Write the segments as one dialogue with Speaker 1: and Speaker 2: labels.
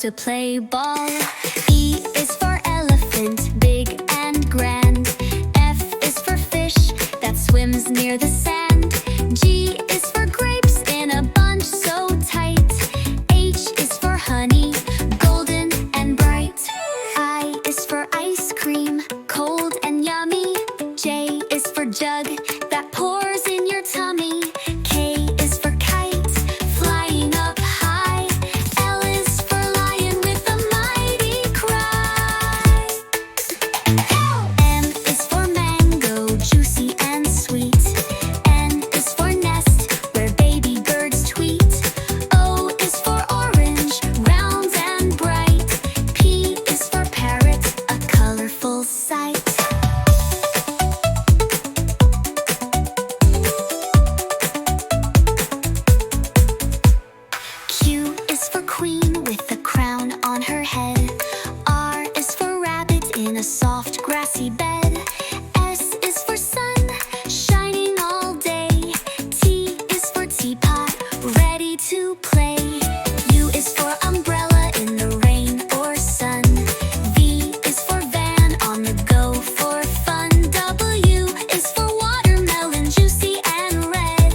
Speaker 1: to play ball. E is for elephant, big and grand. F is for fish that swims near the sand. G is for grapes in a bunch so tight. H is for honey, golden and bright. I is for ice cream, cold and yummy. J is for jug that pours in your tummy. K is for kite, flying up high. L is for lion with a mighty cry. M is for mango, juicy and sweet. N is for nest, where baby birds tweet. O is for orange, round and bright. P is for parrot, a colorful sight. Q is for queen with a crown on her head. R is for rabbit in a soft grassy bed. S is for sun, shining all day. T is for teapot, ready to play. U is for umbrella in the rain or sun. V is for van, on the go for fun. W is for watermelon, juicy and red.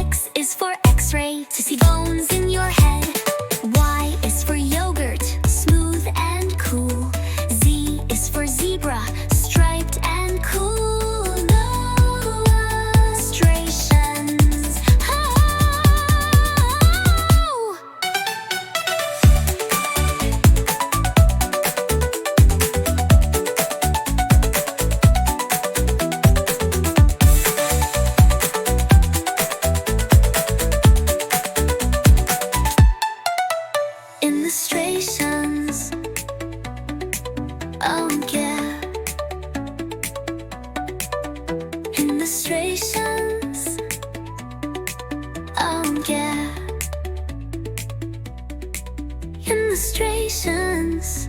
Speaker 1: X is for x-ray, to see bones in your head. Y is for yogurt, smooth and cool. Z is for zebra, striped and cool. Illustrations. Oh! Illustrations. Oh yeah. Illustrations. Oh yeah. Illustrations.